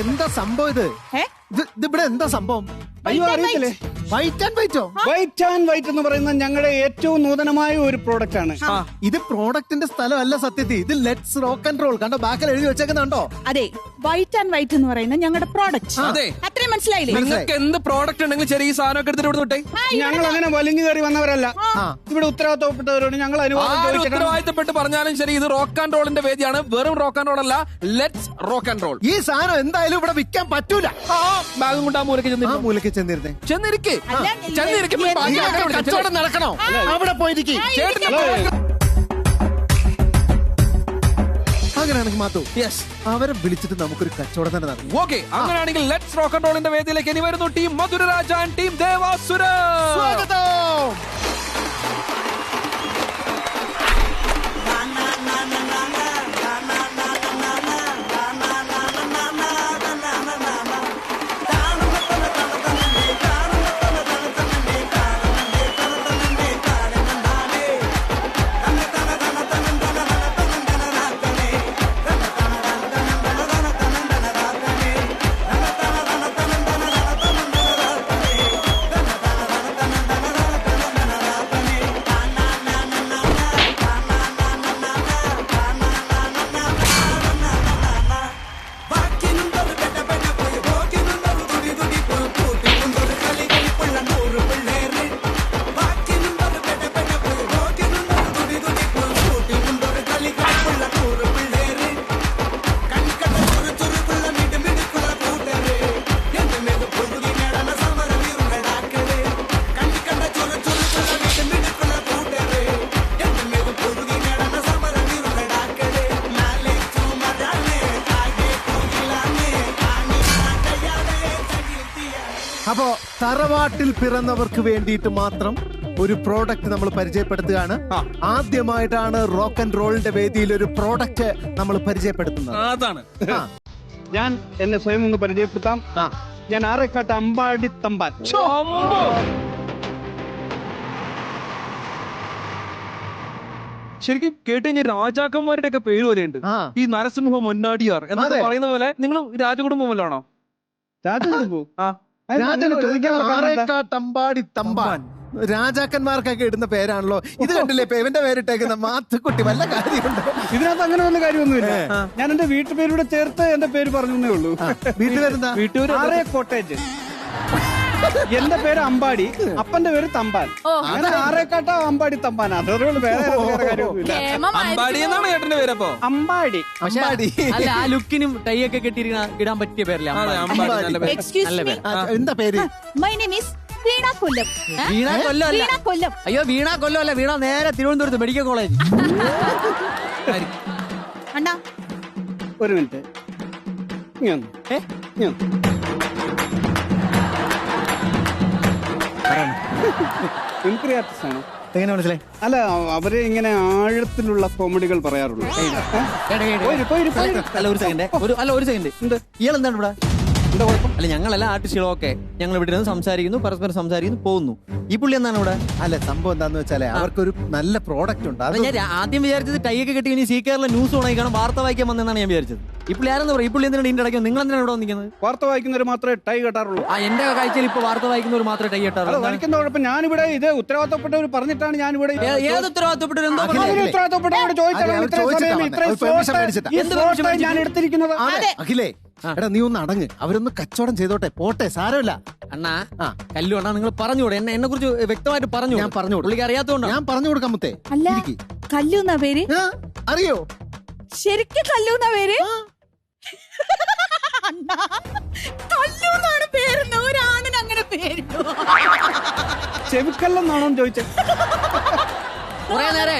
എന്താ സംഭവം ഇതിവിടെ എന്താ സംഭവം? അയ്യോ അറിയത്തില്ലേ? വൈറ്റ് ആൻഡ് വൈറ്റോ? വൈറ്റ് ആൻഡ് വൈറ്റ് എന്ന് പറയുന്നത് ഞങ്ങളുടെ ഏറ്റവും നൂതനമായ ഒരു പ്രോഡക്റ്റ് ആണ്. ഇത് പ്രോഡക്റ്റിന്റെ സ്ഥലമല്ല സത്യത്തിൽ. ഇത് ലെറ്റ്സ് റോക്ക് ആൻഡ് റോൾ. കണ്ടോ ബാക്കിൽ എഴുതി വെച്ചേക്കുന്നുണ്ടോ? അതെ, വൈറ്റ് ആൻഡ് വൈറ്റ് എന്ന് പറയുന്നത് ഞങ്ങളുടെ പ്രോഡക്റ്റ്. അതെ, അത്രയും മനസ്സിലായില്ലേ? നിങ്ങൾക്ക് എന്ത് പ്രോഡക്റ്റ് ഉണ്ടെങ്കിലും ചെറിയ സാധനമൊക്കെ എടുത്തിട്ട് ഇവിടെ വിട്ടേ. ഞങ്ങൾ അങ്ങനെ വലിഞ്ഞു കയറി വന്നവരല്ല. ഇവിടെ ഉത്തരവാദിത്തപ്പെട്ടവരോട് ഞങ്ങൾ ഉത്തരവാദിത്തപ്പെട്ട് പറഞ്ഞാലും ശരി, ഇത് റോക്ക് ആൻഡ് റോളിന്റെ വേദിയാണ്. വെറും റോക്ക് ആൻഡ് റോൾ അല്ല, ലെറ്റ്സ് റോക്ക് ആൻഡ് റോൾ. ഈ സാധനം എന്തായാലും ഇവിടെ വിൽക്കാൻ പറ്റൂല. ബാഗും കൊണ്ട് ആ മൂലക്ക് ചെന്നിരുന്നേ. കച്ചവടം നടക്കണോ? അവിടെ പോയിരിക്കും. അങ്ങനെയാണെങ്കിൽ മാത്തു, അവരെ വിളിച്ചിട്ട് നമുക്കൊരു കച്ചവടം തന്നെ നടക്കും. ഓക്കെ, അങ്ങനെയാണെങ്കിൽ ലെറ്റ്സ് റോക്ക് ആൻഡ് റോളിന്റെ വേദിയിലേക്ക് ഇനി വരുന്നു ടീം മധുരരാജ ആൻഡ് ടീം ദേവാസുര. സ്വാഗതം. അപ്പോ തറവാട്ടിൽ പിറന്നവർക്ക് വേണ്ടിയിട്ട് മാത്രം ഒരു പ്രോഡക്റ്റ് നമ്മൾ പരിചയപ്പെടുത്തുകയാണ്. ആദ്യമായിട്ടാണ് റോക്ക് ആൻഡ് റോളിന്റെ വേദിയിൽ ഒരു പ്രോഡക്റ്റ് നമ്മൾ പരിചയപ്പെടുത്തുന്നത്. അതാണ് ഞാൻ എന്നെ സ്വയം ഒന്ന് പരിചയപ്പെടുത്താം. ഞാൻ ആറേക്കാട്ട് അമ്പാടി തമ്പാൻ. ശരിക്കും കേട്ട് കഴിഞ്ഞാൽ രാജാക്കന്മാരുടെ ഒക്കെ പേര് പോലെയുണ്ട്. ഈ നരസിംഹ മൊന്നാടിയാർ എന്നൊക്കെ പറയുന്ന പോലെ നിങ്ങൾ രാജകുടുംബമല്ലാണോ? ആറേക്കാട്ടമ്പാടി തമ്പാൻ രാജാക്കന്മാർക്കൊക്കെ ഇടുന്ന പേരാണല്ലോ ഇത്. കണ്ടില്ലേ ഇവന്റെ പേരിട്ടേക്കുന്ന മാത്തുക്കുട്ടി? വല്ല കാര്യമുണ്ടോ ഇതിനകത്ത്? അങ്ങനെ വല്ല കാര്യമൊന്നുമില്ല. ഞാൻ എന്റെ വീട്ടുപേരൂടെ ചേർത്ത് എന്റെ പേര് പറഞ്ഞേ ഉള്ളൂ. വീട്ടുപേരെന്താ? ആറേ കോട്ടേജ്. എന്റെ പേര് അമ്പാടി, അപ്പന്റെ പേര് തമ്പാൻ. അങ്ങനെ ആറേക്കാട്ട അമ്പാടി തമ്പാൻ. അതോടുള്ള വേറെ കാര്യമൊന്നുമില്ല. അമ്പാടി എന്നാണ് ചേട്ടന്റെ പേര്? അപ്പൊ അമ്പാടി. അല്ല, ആ ലുക്കിനും ടൈ ഒക്കെ കെട്ടിയിരിക്കുന്ന ഇടാൻ പറ്റിയ പേരല്ലേ? എന്താ പേര്? മൈ നെയിം ഈസ് വീണ കൊല്ലം. വീണ കൊല്ലം അല്ല. അയ്യോ, വീണ കൊല്ലം അല്ല. വീണ നേരെ തിരുവനന്തപുരത്ത് മെഡിക്കൽ കോളേജ്. അണ്ണാ ഒരു മിനിറ്റ്. മിമിക്രി ആർട്ടിസ്റ്റ് ആണോ? എങ്ങനെ മനസ്സിലായി? അല്ല, അവര് ഇങ്ങനെ ആഴത്തിലുള്ള കോമഡികൾ പറയാറുള്ളൂ. ഒരു സെക്കൻഡ്. ഇയാളെന്താണ് ഇവിടെ? എന്താ കുഴപ്പം? അല്ല, ഞങ്ങളെല്ലാം ആർട്ടിസ്റ്റുകളും ഒക്കെ ഞങ്ങൾ ഇവിടെ നിന്ന് സംസാരിക്കുന്നു, പരസ്പരം സംസാരിക്കുന്നു, പോകുന്നു. ഈ പുള്ളി എന്താണ് ഇവിടെ? അല്ല, സംഭവം എന്താന്ന് വെച്ചാല് അവർക്കൊരു നല്ല പ്രോഡക്റ്റ് ഉണ്ട്. ഞാൻ ആദ്യം വിചാരിച്ചത് ടൈ ഒക്കെ കെട്ടി ഇനി സി കേരള ന്യൂസ് ഉണങ്ങിക്കണം, വാർത്ത വായിക്കാൻ വന്നെന്നാണ് ഞാൻ വിചാരിച്ചത്. ഈ പുള്ളി ആരെന്ന് പറയും? ഈ പുള്ളി എന്തിനാണ് ഇതിന്റെ ഇടയ്ക്ക്? നിങ്ങൾ എന്തിനാണ് ഇവിടെ വന്നിരിക്കുന്നത്? വാർത്ത വായിക്കുന്നവർ മാത്രമേ ടൈ കെട്ടാറുള്ളൂ. എന്റെ കാഴ്ചയിൽ ഇപ്പൊ വാർത്ത വായിക്കുന്നവർ മാത്രമേ ടൈ കെട്ടാറുള്ളൂ. വലിക്കുന്ന കുഴപ്പം. ഞാനിവിടെ ഇത് ഉത്തരവാദിത്തപ്പെട്ടവർ പറഞ്ഞിട്ടാണ് ഞാനിവിടെ. ഏത് ഉത്തരവാദിത്തപ്പെട്ടവർ? ഞാൻ എടുത്തിരിക്കുന്നത്. അഖിലേ, എടാ നീ ഒന്ന് അടങ്ങ്. അവരൊന്ന് കച്ചവടം ചെയ്തോട്ടെ, പോട്ടെ, സാരമില്ല. അണ്ണാ, കല്ലു അണ്ണാ, നിങ്ങൾ പറഞ്ഞുകൂടെ? എന്നെ കുറിച്ച് വ്യക്തമായിട്ട് പറഞ്ഞു. ഞാൻ പറഞ്ഞു പുള്ളിക്ക് അറിയാത്തതുകൊണ്ടാണ്. ഞാൻ പറഞ്ഞു കൊടുക്കാൻ മുത്തേ. അല്ല, കല്ലു എന്നാ പേര്? അറിയോ? ശരിക്കും കല്ലു എന്നാ പേര്? അണ്ണാ, കല്ലു എന്നാണ് പേരുന്ന ഒരാണിന് അങ്ങനെ പേരുണ്ടോ? ചെവിക്കല്ലെന്നാണോ ചോദിച്ചത്?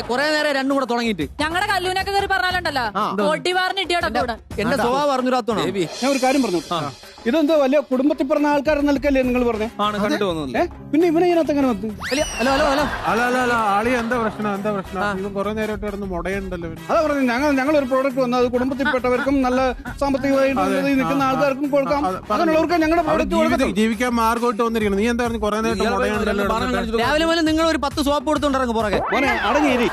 കൊറേ നേരെ രണ്ടും കൂടെ തുടങ്ങിയിട്ട് ഞങ്ങളുടെ കല്ലൂനൊക്കെ കയറി പറഞ്ഞാലുണ്ടല്ലോ ഓട്ടിവാറിന് ഇട്ടിയോടൊക്കെ ഇവിടെ. എന്റെ സ്വഭാവം അറിഞ്ഞൂടാത്തോണോ? ഞാൻ ഒരു കാര്യം പറഞ്ഞു. ഇതെന്തോ വലിയ കുടുംബത്തിൽ പറഞ്ഞ ആൾക്കാരെ നിൽക്കല്ലേ നിങ്ങൾ പറഞ്ഞേ? പിന്നെ ഇവനെ ഇതിനകത്ത് എങ്ങനെ വന്നു? അല്ല ആളി എന്താ പ്രശ്നം? കുറെ നേരമായിട്ട് കിടന്ന് മുടയുണ്ടല്ലോ. അതാ പറഞ്ഞു, ഞങ്ങൾ ഒരു പ്രോഡക്റ്റ് വന്നു, അത് കുടുംബത്തിൽപ്പെട്ടവർക്കും നല്ല സാമ്പത്തികമായിട്ട് നിൽക്കുന്ന ആൾക്കാർക്കും കൊടുക്കാം. അങ്ങനെയുള്ളവർക്ക് ഞങ്ങളുടെ പ്രോഡക്റ്റ് ജീവിക്കാൻ മാർഗമായിട്ട് വന്നിരിക്കണം. നീ എന്താ പറഞ്ഞു കുറെ നേരമായിട്ട് മുടയുണ്ടല്ലോ? രാവിലെ മുതൽ നിങ്ങൾ ഒരു 10 സോപ്പ് കൊടുത്തോണ്ടിറങ്ങും പുറകെ. അടങ്ങിയിരി.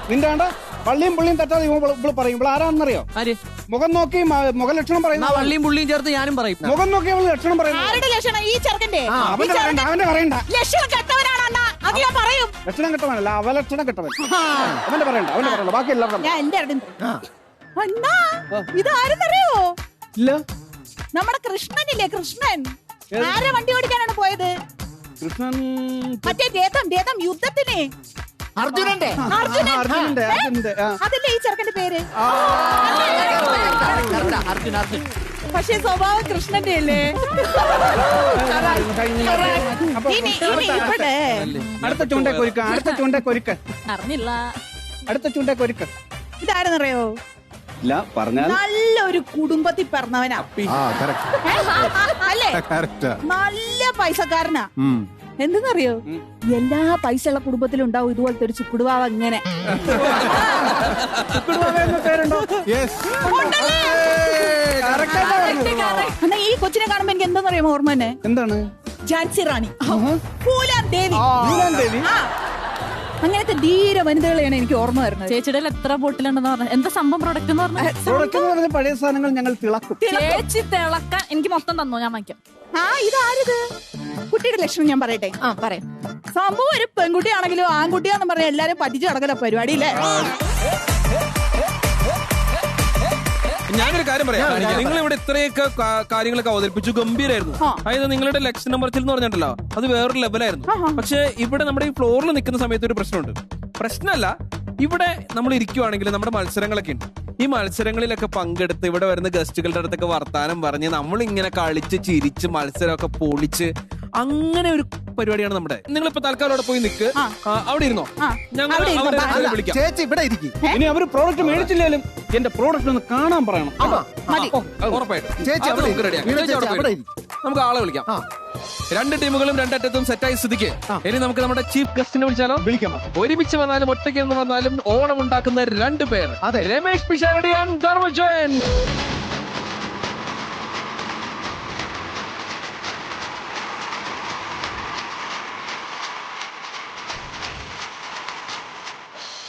നിന്റെ വേണ്ട പള്ളിയും പുള്ളിയും തെറ്റാതെ ഇവിടെ പറയും. ഇവിടെ ആരാണെന്നറിയോ? ആര്? മുഖം നോക്കി മുഖലക്ഷണം പറയുന്ന വള്ളിയും പുള്ളിയും ചേർത്ത് ഞാനും പറയും. മുഖം നോക്കി അവള് ലക്ഷണം പറയുന്നത്. ആരുടെ ലക്ഷണം? ഈ ചെറുക്കന്റെ അവന്റെ പറയണ്ട. ലക്ഷണം കെട്ടവനാണ് അണ്ണ. അത് ഞാൻ പറയും. ലക്ഷണം കെട്ടവനല്ല, അവലക്ഷണം കെട്ടവൻ. അവന്റെ പറയണ്ട. ബാക്കി എല്ലാവരും ഞാൻ എന്റെ അണ്ണാ ഇതാരെന്നറിയോ? ഇല്ല. നമ്മുടെ കൃഷ്ണനില്ലേ, കൃഷ്ണൻ. ആരെ വണ്ടി ഓടിക്കാനാണ് പോയത്? കൃഷ്ണൻ മറ്റേ രഥം യുദ്ധത്തിന് അർജുനന്റെ അർജുനന്റെ. അതല്ലേ ഈ ചെറുക്കന്റെ പേര്? അർജുൻ. പക്ഷെ സ്വഭാവം കൃഷ്ണന്റെ അല്ലേ? ഇവിടെ അടുത്ത ചൂണ്ടേ കൊരുക്ക. അറിഞ്ഞില്ല. അടുത്ത ചൂണ്ടേ കൊരുക്ക. ഇതാരെന്നറിയോ? ഇല്ല പറഞ്ഞാൽ നല്ലൊരു കുടുംബത്തിൽ പിറന്നവനാ. അല്ലേ? നല്ല പൈസക്കാരനാ. എന്തെന്നറിയോ? എല്ലാ പൈസ ഉള്ള കുടുംബത്തിലും ഉണ്ടാവും ഇതുപോലത്തെ ഒരു ചുക്കുടുവാവ. ഇങ്ങനെ പേരുണ്ടോ? എന്നാ ഈ കൊച്ചിനെ കാണുമ്പോ എനിക്ക് എന്താണെന്നറിയാമോ ഓർമ്മ തന്നെ? എന്താണ്? ഝാൻസി റാണി, പൂലാൻ ദേവി. ദേവി. അങ്ങനത്തെ ധീര വനിതകളെയാണ് എനിക്ക് ഓർമ്മ വരുന്നത്. ചേച്ചിയുടെ എത്ര ബോട്ടിലുണ്ടെന്ന് പറഞ്ഞു? എന്താ സംഭവം പ്രോഡക്റ്റ് എന്ന് പറഞ്ഞു? പ്രോഡക്റ്റ് എന്ന് പറഞ്ഞ പഴയ സാധനങ്ങൾ ഞങ്ങൾ തിളക്കും. ചേച്ചി തിളക്കാൻ എനിക്ക് മൊത്തം തന്നോ, ഞാൻ വാങ്ങിക്കാം. ഇതാരിത്? കുട്ടിയുടെ ലക്ഷണം ഞാൻ പറയട്ടെ. പറയാം. സംഭവം ഒരു പെൺകുട്ടിയാണെങ്കിലും ആൺകുട്ടിയാന്ന് പറഞ്ഞാൽ എല്ലാരും പറ്റിച്ചു നടക്കല പരിപാടിയില്ലേ? ഞാനൊരു കാര്യം പറയാം. നിങ്ങൾ ഇവിടെ ഇത്രയൊക്കെ കാര്യങ്ങളൊക്കെ അവതരിപ്പിച്ചു, ഗംഭീരായിരുന്നു. അതായത് നിങ്ങളുടെ ലക്ഷ്യ നമ്പർ എന്ന് പറഞ്ഞിട്ടല്ലോ, അത് വേറൊരു ലെവലായിരുന്നു. പക്ഷെ ഇവിടെ നമ്മുടെ ഈ ഫ്ലോറിൽ നിൽക്കുന്ന സമയത്ത് ഒരു പ്രശ്നമുണ്ട്. പ്രശ്നമല്ല, ഇവിടെ നമ്മൾ ഇരിക്കുവാണെങ്കിൽ നമ്മുടെ മത്സരങ്ങളൊക്കെ ഉണ്ട്. ഈ മത്സരങ്ങളിലൊക്കെ പങ്കെടുത്ത് ഇവിടെ വരുന്ന ഗസ്റ്റുകളുടെ അടുത്തൊക്കെ വർത്താനം പറഞ്ഞ് നമ്മളിങ്ങനെ കളിച്ച് ചിരിച്ച് മത്സരമൊക്കെ പൊളിച്ച് അങ്ങനെ ഒരു പരിപാടിയാണ് നമ്മുടെ. നിങ്ങളിപ്പോ തൽക്കാലം അവിടെ പോയി നിൽക്ക്, അവിടെ ഇരുന്നോ, ഞങ്ങൾ വിളിക്കാം. ചേച്ചി ഇവിടെ ഇരിക്കും. ഇനി അവര് പ്രോഡക്റ്റ് മേടിച്ചില്ലാലും എന്റെ പ്രോഡക്റ്റ് ഒന്ന് കാണാൻ പറയണം. ഉറപ്പായിട്ടും ചേച്ചി നമുക്ക് റെഡിയാക്കാം. നമുക്ക് ആളെ വിളിക്കാം. രണ്ട് ടീമുകളും രണ്ടറ്റത്തും സെറ്റായി സ്ഥിതിക്ക് ഇനി നമുക്ക് നമ്മുടെ ചീഫ് ഗസ്റ്റിനെ വിളിച്ചാലോ? വിളിക്കാം. ഒരുമിച്ച് വന്നാലും ഒറ്റയ്ക്ക് എന്ന് വന്നാലും ഓണം ഉണ്ടാക്കുന്ന രണ്ട് പേർ. അതെ, രമേശ് പിഷാരടി ആൻഡ് ധർമ്മജൻ.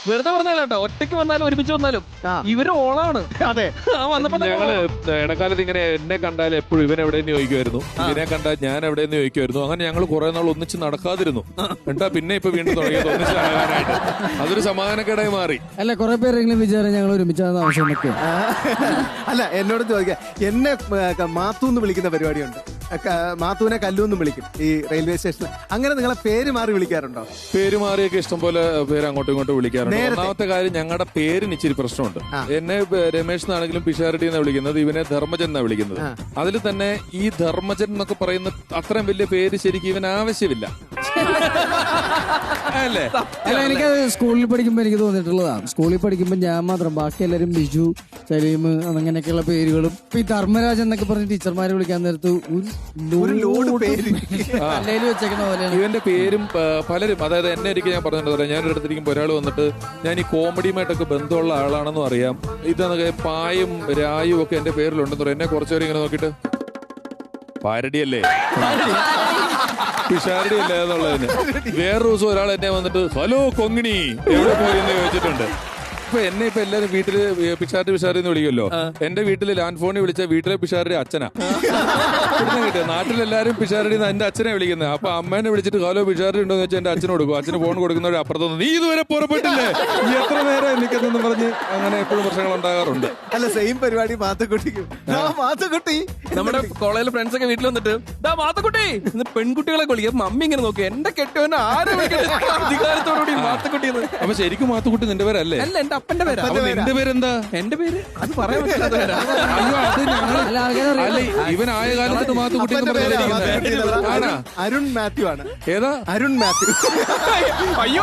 വെറുതെ പറഞ്ഞാലോ, ഒറ്റയ്ക്ക് വന്നാലും ഒരുമിച്ച് വന്നാലും ഇവര് ഓളാണ്. അതെ, ഞങ്ങള് ഇടക്കാലത്ത് ഇങ്ങനെ എന്നെ കണ്ടാൽ എപ്പോഴും ഇവൻ എവിടെയെന്ന് ചോദിക്കുമായിരുന്നു, ഇവനെ കണ്ടാൽ ഞാൻ എവിടെയെന്ന് ചോദിക്കുമായിരുന്നു. അങ്ങനെ ഞങ്ങൾ കുറെ നാൾ ഒന്നിച്ച് നടക്കാതിരുന്നു. എന്നിട്ടാ പിന്നെ ഇപ്പൊ വീണ്ടും തുടങ്ങിയത് ഒന്നിച്ച് നടക്കാനായിട്ട്. അതൊരു സമാധാനക്കേടായി മാറി. അല്ല, കുറെ പേരെങ്കിലും വിചാരം ഞങ്ങൾ ഒരുമിച്ചാണ് ആവശ്യം. അല്ല, എന്നോട് ചോദിക്കാം. എന്നെ മാത്തൂന്ന് വിളിക്കുന്ന പരിപാടിയുണ്ട്. മാത്തൂനെ കല്ലൂന്നും വിളിക്കും ഈ റെയിൽവേ സ്റ്റേഷനിൽ. അങ്ങനെ നിങ്ങളെ പേര് മാറി വിളിക്കാറുണ്ടോ? പേര് മാറിയൊക്കെ ഇഷ്ടംപോലെ പേര് അങ്ങോട്ടും ഇങ്ങോട്ടും വിളിക്കാറുണ്ട്. ഒന്നാമത്തെ കാര്യം, ഞങ്ങളുടെ പേരിന് ഇച്ചിരി പ്രശ്നമുണ്ട്. എന്നെ രമേശ് എന്നാണെങ്കിലും പിഷാരടി എന്നാ വിളിക്കുന്നത്, ഇവനെ ധർമ്മജൻ എന്നാ വിളിക്കുന്നത്. അതിൽ തന്നെ ഈ ധർമ്മജൻ എന്നൊക്കെ പറയുന്ന അത്രയും വലിയ പേര് ശരിക്കും ഇവൻ ആവശ്യമില്ല. അല്ലേ? അല്ല, എനിക്കത് സ്കൂളിൽ പഠിക്കുമ്പോ എനിക്ക് തോന്നിയിട്ടുള്ളതാണ്. സ്കൂളിൽ പഠിക്കുമ്പോ ഞാൻ മാത്രം, ബാക്കി എല്ലാവരും ബിജു, സലീം അങ്ങനെയൊക്കെയുള്ള പേരുകളും ഈ ധർമ്മരാജൻ എന്നൊക്കെ പറഞ്ഞ് ടീച്ചർമാരെ വിളിക്കാൻ നേരത്ത് ഒരു ലോഡ് പേര് വെച്ചേക്കുന്ന പോലെയാണ്. ഇവന്റെ പേരും പലരും, അതായത് എന്നെ ഇരിക്കും, ഞാൻ പറഞ്ഞിട്ടുണ്ടോ, ഞാനൊരു അടുത്തിരിക്കുമ്പോൾ ഒരാൾ വന്നിട്ട് ഞാൻ ഈ കോമഡിയുമായിട്ടൊക്കെ ബന്ധമുള്ള ആളാണെന്നും അറിയാം, ഇതെന്നൊക്കെ പായും രായും ഒക്കെ എന്റെ പേരിലുണ്ടെന്ന് പറയും. എന്നെ കുറച്ചുപേരും ഇങ്ങനെ നോക്കിയിട്ട് പാരടിയല്ലേ, പിഷാരടി അല്ലേ എന്നുള്ളതിന്. വേറൊരു ദിവസം ഒരാൾ എന്നെ വന്നിട്ട് ഹലോ കൊങ്ങിണി എവിടെ പോയി എന്ന് ചോദിച്ചിട്ടുണ്ട്. ഇപ്പൊ എന്നെ ഇപ്പൊ എല്ലാരും വീട്ടില് പിഷാരടി എന്ന് വിളിക്കുമല്ലോ. എന്റെ വീട്ടില് ലാൻഡ് ഫോണിൽ വിളിച്ച വീട്ടിലെ പിഷാരടി അച്ഛനാ കിട്ടിയ. നാട്ടിലെല്ലാരും പിഷാരടി എന്റെ അച്ഛനെ വിളിക്കുന്നത്. അപ്പൊ അമ്മേനെ വിളിച്ചിട്ട് ഹലോ പിഷാരടി ഉണ്ടോ എന്ന് വെച്ചാൽ എന്റെ അച്ഛന് കൊടുക്കും. അച്ഛന് ഫോൺ കൊടുക്കുന്നവരെ അപ്പുറത്തൊന്നും നീ ഇതുവരെ പുറപ്പെട്ടില്ലേ, നീ എത്ര നേരം എനിക്കെന്ന് പറഞ്ഞ് അങ്ങനെ എപ്പോഴും പ്രശ്നങ്ങൾ ഉണ്ടാകാറുണ്ട്. അല്ല, സെയിം പരിപാടി മാത്തക്കുട്ടിക്കും. മാത്തക്കുട്ടി നമ്മുടെ കോളേജിലെ ഫ്രണ്ട്സ് ഒക്കെ വീട്ടിൽ വന്നിട്ട് മാത്തക്കുട്ടി പെൺകുട്ടികളെ വിളിക്കും. മമ്മി ഇങ്ങനെ നോക്കി, എന്റെ കെട്ടവനെ അധികാരത്തോടുകൂടി മാത്തക്കുട്ടി. അപ്പൊ ശരിക്കും മാത്തുക്കുട്ടി നിന്റെ പേരല്ലേ? അല്ല, എന്റെ അപ്പന്റെ പേരാ. നിന്റെ പേരെന്താ? എന്റെ പേര് അത് പറയാൻ പറ്റില്ല. അയ്യോ, അത് ഞങ്ങൾ അല്ല, ഇവൻ ആയ കാലത്ത് മാത്തുക്കുട്ടി അരുൺ മാത്യു ആണ്. ഏതാ? അരുൺ മാത്യു. അയ്യോ,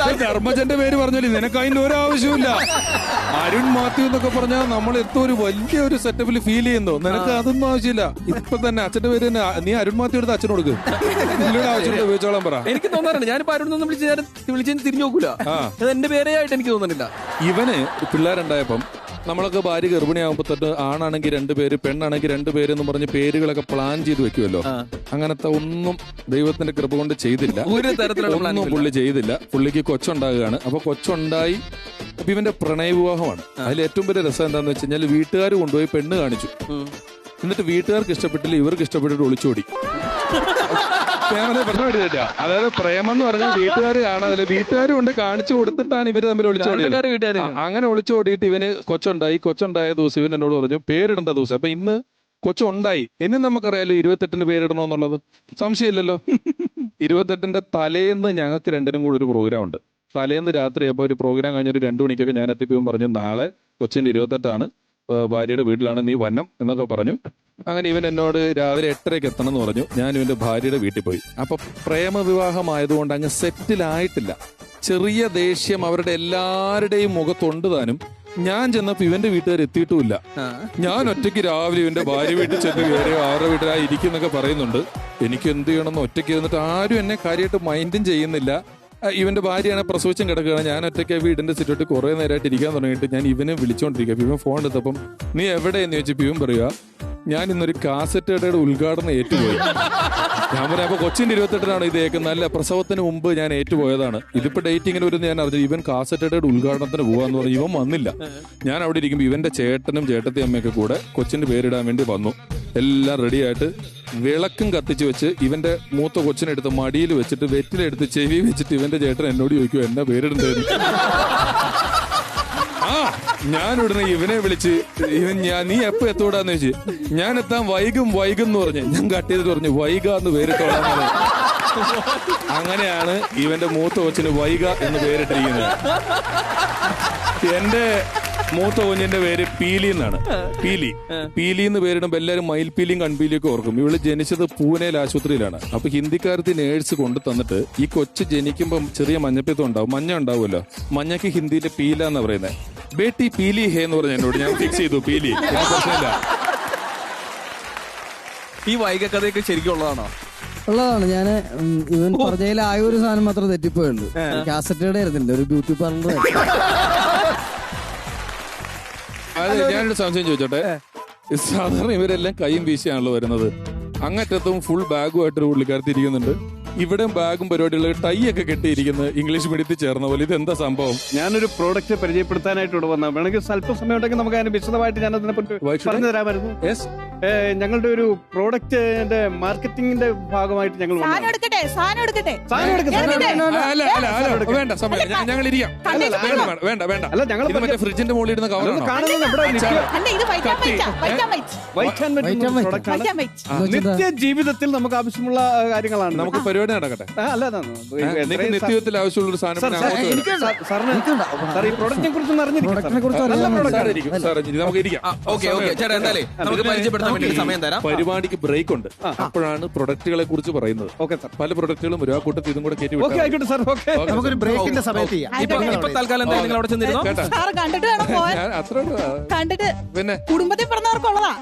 അത് ധർമ്മജന്റെ പേര് പറഞ്ഞാലേ നിനക്ക് അതിന്റെ ഒരു ആവശ്യമില്ല. അരുൺ മാത്യു എന്നൊക്കെ പറഞ്ഞാൽ നമ്മൾ എന്തോ ഒരു വലിയൊരു സെറ്റപ്പിൽ ഫീൽ ചെയ്യുന്നു. നിനക്ക് അതൊന്നും ആവശ്യമില്ല. ഇപ്പൊ തന്നെ അച്ഛന്റെ പേര് തന്നെ നീ അരുൺ മാത്യു എടുത്ത് അച്ഛന് കൊടുക്കും. ആവശ്യമില്ല, ഉപയോഗിച്ചോളാൻ പറ. എനിക്ക് തോന്നാറുണ്ട്, ഞാനിപ്പോ അരുൺ വിളിച്ച് തിരിഞ്ഞു നോക്കൂല. അത് എന്റെ പേരേ ആയിട്ട് എനിക്ക് തോന്നുന്നില്ല. ഇവന് പിള്ളേരുണ്ടായപ്പം നമ്മളൊക്കെ ഭാര്യ ഗർഭിണിയാകുമ്പോ തൊട്ട് ആണാണെങ്കിൽ 2 പേര്, പെണ്ണാണെങ്കിൽ 2 പേര് എന്ന് പറഞ്ഞ് പേരുകളൊക്കെ പ്ലാൻ ചെയ്ത് വെക്കുമല്ലോ. അങ്ങനത്തെ ഒന്നും ദൈവത്തിന്റെ കൃപ കൊണ്ട് ചെയ്തില്ല. ഒരു തരത്തിലുള്ള ഒന്നും പുള്ളി ചെയ്തില്ല. പുള്ളിക്ക് കൊച്ചുണ്ടാകുകയാണ്. അപ്പൊ കൊച്ചുണ്ടായി അപ്പൊ ഇവന്റെ പ്രണയ വിവാഹമാണ്. അതിൽ ഏറ്റവും വലിയ രസം എന്താന്ന് വെച്ച് കഴിഞ്ഞാൽ വീട്ടുകാർ കൊണ്ടുപോയി പെണ്ണ് കാണിച്ചു. എന്നിട്ട് വീട്ടുകാർക്ക് ഇഷ്ടപ്പെട്ടില്ല, ഇവർക്ക് ഇഷ്ടപ്പെട്ടിട്ട് ഒളിച്ചോടി. പ്രശ്നം. അതായത് പ്രേമം എന്ന് പറഞ്ഞാൽ വീട്ടുകാർ കാണാതില്ല, വീട്ടുകാർ കൊണ്ട് കാണിച്ചു കൊടുത്തിട്ടാണ് ഇവര് തമ്മിൽ ഒളിച്ചോടിയത്. അങ്ങനെ ഒളിച്ചോടിയിട്ട് ഇവന് കൊച്ചുണ്ടായ ദിവസം ഇവൻ എന്നോട് പറഞ്ഞു പേരിടേണ്ട ദിവസം. അപ്പൊ ഇന്ന് കൊച്ചുണ്ടായി. ഇനി നമുക്കറിയാലോ 28-ന് പേരിടണമെന്നുള്ളത്, സംശയമില്ലല്ലോ. 28-ന്റെ തലേന്ന് ഞങ്ങൾക്ക് രണ്ടിനും കൂടി ഒരു പ്രോഗ്രാം ഉണ്ട്. തലേന്ന് രാത്രി അപ്പൊ ഒരു പ്രോഗ്രാം കഴിഞ്ഞൊരു 2 മണിക്കൊക്കെ ഞാൻ എത്തിയപ്പോൾ പറഞ്ഞു നാളെ കൊച്ചിന്റെ 28-ആണ്, ഭാര്യയുടെ വീട്ടിലാണ്, നീ വന്നം എന്നൊക്കെ പറഞ്ഞു. അങ്ങനെ ഇവൻ എന്നോട് രാവിലെ 8:30 എത്തണം എന്ന് പറഞ്ഞു. ഞാൻ ഇവന്റെ ഭാര്യയുടെ വീട്ടിൽ പോയി. അപ്പൊ പ്രേമവിവാഹമായതുകൊണ്ട് അങ്ങ് സെറ്റിലായിട്ടില്ല. ചെറിയ ദേഷ്യം അവരുടെ എല്ലാവരുടെയും മുഖത്തുണ്ട് താനും. ഞാൻ ചെന്നപ്പോ ഇവന്റെ വീട്ടുകാർ എത്തിയിട്ടുമില്ല. ഞാൻ ഒറ്റയ്ക്ക് രാവിലെ ഇവന്റെ ഭാര്യ വീട്ടിൽ ചെന്ന് കയറി അവരുടെ വീട്ടിലായി ഇരിക്കുന്നൊക്കെ പറയുന്നുണ്ട്. എനിക്ക് എന്ത് ചെയ്യണമെന്ന് ഒറ്റയ്ക്ക് ഇരുന്നിട്ട് ആരും എന്നെ കാര്യമായിട്ട് മൈൻഡും ചെയ്യുന്നില്ല. ഇവന്റെ ഭാര്യയാണ് പ്രസവിച്ചും കിടക്കുകയാണ്. ഞാൻ ഒറ്റയ്ക്ക് വീടിന്റെ സിറ്റോട്ട് കുറെ നേരമായിട്ട് ഇരിക്കാൻ തുടങ്ങിയിട്ട് ഞാൻ ഇവനെ വിളിച്ചോണ്ടിരിക്കുക. ഇവൻ ഫോൺ എടുത്തപ്പം നീ എവിടെയെന്ന് ചോദിച്ചപ്പോ ഇവൻ പറയുക ഞാൻ ഇന്നൊരു കാസറ്റ് കടയുടെ ഉദ്ഘാടനം ഏറ്റുപോയി. ഞാൻ പറയാം അപ്പൊ കൊച്ചിന്റെ 28-നാണ് ഇത് കേൾക്കുന്നത്. അല്ല, പ്രസവത്തിന് മുമ്പ് ഞാൻ ഏറ്റുപോയതാണ്. ഇതിപ്പോ ഡേറ്റിങ്ങിന് ഒരു ഞാൻ അറിഞ്ഞു ഇവൻ കാസറ്റ് കടയുടെ ഉദ്ഘാടനത്തിന് പോകാന്ന് പറഞ്ഞു. ഇവൻ വന്നില്ല. ഞാൻ അവിടെ ഇരിക്കുമ്പോൾ ഇവന്റെ ചേട്ടനും ചേട്ടത്തി അമ്മയൊക്കെ കൂടെ കൊച്ചിന്റെ പേരിടാൻ വേണ്ടി വന്നു. എല്ലാം റെഡിയായിട്ട് വിളക്കും കത്തിച്ച് വെച്ച് ഇവന്റെ മൂത്ത കൊച്ചിനെടുത്ത് മടിയിൽ വെച്ചിട്ട് വെറ്റിലെടുത്ത് ചെവി വെച്ചിട്ട് ഇവന്റെ ചേട്ടൻ എന്നോട് ചോദിക്കും എന്നാ പേരിടണ്ടായിരുന്നു. ഞാൻ ഉടനെ ഇവനെ വിളിച്ച് നീ എപ്പോ എത്തൂടാന്ന് ചോദിച്ചു. ഞാൻ എത്താൻ വൈകും എന്ന് പറഞ്ഞു. ഞാൻ കട്ട് ചെയ്തിട്ട് പറഞ്ഞു വൈക എന്ന് പേരിട്ടോളാന്ന്. അങ്ങനെയാണ് ഇവന്റെ മൂത്ത കൊച്ചിന് വൈക എന്ന് പേരിട്ടിരിക്കുന്നത്. എന്റെ മൂത്ത കുഞ്ഞിന്റെ പേര് പീലി എന്നാണ്. പീലി എന്ന് പേരിടുമ്പോ എല്ലാവരും മയിൽപീലിയും കൺപീലിയും ഒക്കെ ഓർക്കും. ഇവള് ജനിച്ചത് പൂനെയിൽ ആശുപത്രിയിലാണ്. അപ്പൊ ഹിന്ദിക്കാരത്തി നേഴ്സ് കൊണ്ടു തന്നിട്ട് ഈ കൊച്ച് ജനിക്കുമ്പം ചെറിയ മഞ്ഞപ്പിത്തം ഉണ്ടാവും, മഞ്ഞ ഉണ്ടാവുമല്ലോ. മഞ്ഞക്ക് ഹിന്ദിയിലെ പീല എന്ന് പറയുന്നത്. ബേട്ടി പീലി ഹേ എന്ന് പറഞ്ഞ എന്നോട് ഞാൻ ഫിക്സ് ചെയ്തു പീലി. പ്രശ്നമില്ല. ഈ വൈക കഥയൊക്കെ ശരിക്കും ഉള്ളതാണോ? ഉള്ളതാണ്. ഞാൻ ഇവൻ പറഞ്ഞതിൽ ആയ ഒരു സാധനം മാത്രം തെറ്റിപ്പോയുള്ളൂ. കാസറ്റയുടെ ആയിരുന്നില്ല, ഒരു ബ്യൂട്ടി പാർലർ. അതെ, ഞാനൊരു സംശയം ചോദിച്ചോട്ടെ. സാധാരണ ഇവരെല്ലാം കൈയും വീശിയാണല്ലോ വരുന്നത്. അങ്ങറ്റത്തും ഫുൾ ബാഗുമായിട്ടൊരു പുള്ളിക്കാരത്തി ഇരിക്കുന്നുണ്ട്. ഇവിടെ ബാഗും പരിപാടിയുള്ള ടൈ ഒക്കെ കെട്ടിയിരിക്കുന്നത് ഇംഗ്ലീഷ് മീഡിയത്തിൽ ചേർന്ന പോലെ. ഇതെന്താ സംഭവം? ഞാനൊരു പ്രോഡക്റ്റ് പരിചയപ്പെടുത്താനായിട്ട് ഇവിടെ വന്ന വേണമെങ്കിൽ സ്വല്പം സമയം ഉണ്ടെങ്കിൽ നമുക്ക് അതിന് വിശദമായിട്ട് ഞാൻ അതിനെ പറ്റി പറഞ്ഞു തരാമായിരുന്നു. ഞങ്ങളുടെ ഒരു പ്രോഡക്റ്റിന്റെ മാർക്കറ്റിംഗിന്റെ ഭാഗമായിട്ട് ഞങ്ങൾ വേണ്ട സമയം ഞങ്ങൾ ഇരിക്കാം. വേണ്ട അല്ല, ഞങ്ങൾ മറ്റേ ഫ്രിഡ്ജിന്റെ മുകളിൽ ഇരുന്ന നിത്യ ജീവിതത്തിൽ നമുക്ക് ആവശ്യമുള്ള കാര്യങ്ങളാണ്. നമുക്ക് പരിപാടി നടക്കട്ടെ. നിത്യത്തിൽ ആവശ്യമുള്ള ഒരു സാധനം ഈ പ്രോഡക്റ്റിനെ കുറിച്ച് അറിഞ്ഞിരിക്കും. പരിപാടിക്ക് ബ്രേക്ക് ഉണ്ട്, അപ്പോഴാണ് പ്രൊഡക്റ്റുകളെ കുറിച്ച് പറയുന്നത്. പല പ്രൊഡക്റ്റുകളും ഒരു കൂട്ടത്തിൽ ഇതും കൂടെ കയറ്റി നമുക്കൊരു ബ്രേക്കിന്റെ സമയത്ത് പിന്നെ കുടുംബത്തിൽ പറഞ്ഞവർക്കുള്ളതാ.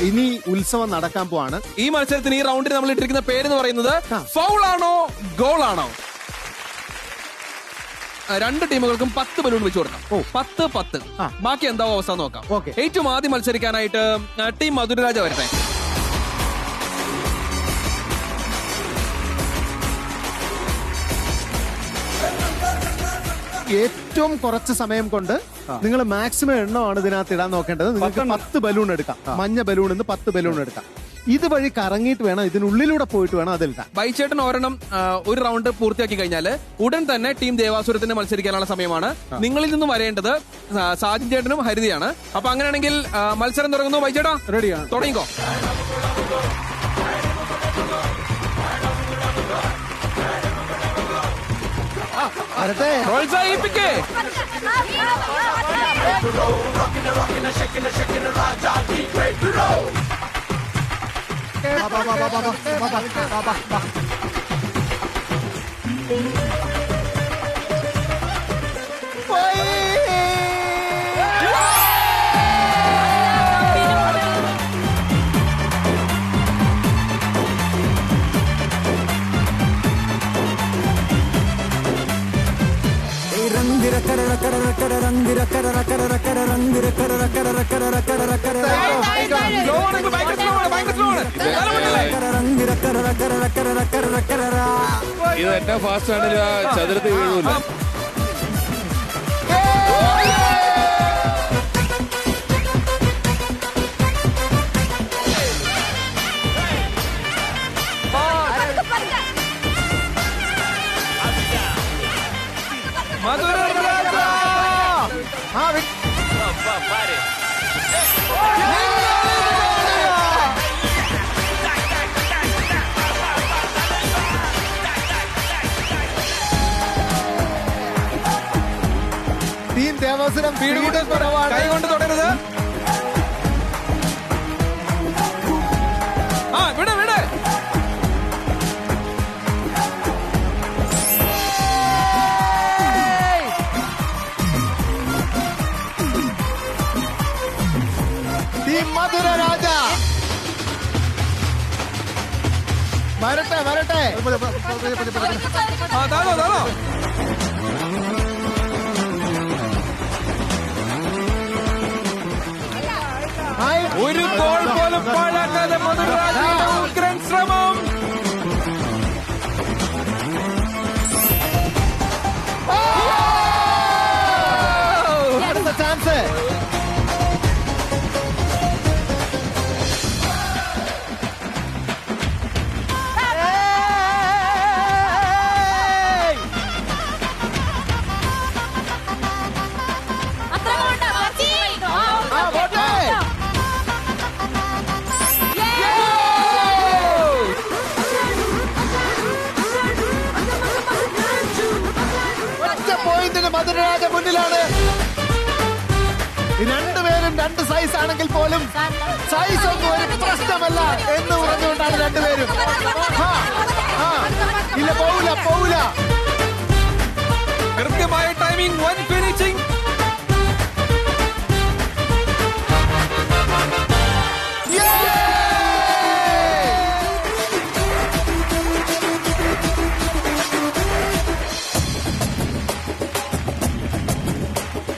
ഇനി ഉത്സവം നടക്കാൻ പോവാണ്. ഈ മത്സരത്തിന് ഈ റൗണ്ടിൽ നമ്മൾ ഇട്ടിരിക്കുന്ന പേരെന്ന് പറയുന്നത് ഫൗൾ ആണോ ഗോൾ ആണോ? 2 ടീമുകൾക്കും 10 ബലൂൺ വെച്ച് കൊടുക്കാം. 10-10. ബാക്കി എന്താവും അവസ്ഥ നോക്കാം. ഏറ്റവും ആദ്യം മത്സരിക്കാനായിട്ട് ടീം മധുരരാജ വരട്ടെ. ഏറ്റവും കുറച്ച് സമയം കൊണ്ട് നിങ്ങൾ മാക്സിമം എണ്ണമാണ് ഇതിനകത്ത് ഇടാൻ നോക്കേണ്ടത്. നിങ്ങൾക്ക് 10 ബലൂൺ എടുക്കാം. മഞ്ഞ ബലൂൺ 10 ബലൂൺ എടുക്കാം. ഇതുവഴി കറങ്ങിയിട്ട് വേണം, ഇതിനുള്ളിലൂടെ പോയിട്ട് വേണം അതിലിടാൻ. ബൈച്ചേട്ടൻ ഒരെണ്ണം ഒരു റൗണ്ട് പൂർത്തിയാക്കി കഴിഞ്ഞാൽ ഉടൻ തന്നെ ടീം ദേവാസുരത്തിന് മത്സരിക്കാനുള്ള സമയമാണ്. നിങ്ങളിൽ നിന്നും വരേണ്ടത് സാജിൻ ചേട്ടനും ഹരിതയാണ്. അപ്പൊ അങ്ങനെയാണെങ്കിൽ മത്സരം തുടങ്ങുന്നു. ബൈച്ചേട്ടാ റെഡിയാണ്, തുടങ്ങിക്കോ. പ്രോത്സാഹിപ്പിക്കേ. ഇത് എന്നെ ഫാസ്റ്റ് ആണെങ്കിൽ ചതുരത്തിൽ വീഴൂല. ടീം ദേവാസുരം വീട് കുറവാണ്. കൈ കൊണ്ട് തുടരുത്. ആ വിട് വിട്. ടീം മധുര രാജ വരട്ടെ വരട്ടെ. ആ താഴോ താഴോ. ഒരു ഗോൾ പോലും പാഴാക്കാതെ മധുരരാജയുടെ ഉഗ്രൻ ശ്രമം. അടുത്ത ചാൻസ്. അത്ര വേണ്ട. ഒറ്റ പോയിന്റിന് മധുരരാജ മുന്നിലാണ്. രണ്ടുപേരും രണ്ട് സൈസ് ആണെങ്കിൽ പോലും സൈസ് ഒന്നും ഒരു പ്രശ്നമല്ല എന്ന് പറഞ്ഞുകൊണ്ടാണ് രണ്ടുപേരും. ഇല്ല പോവില്ല പോവില്ല. കൃത്യമായ timing, one finishing.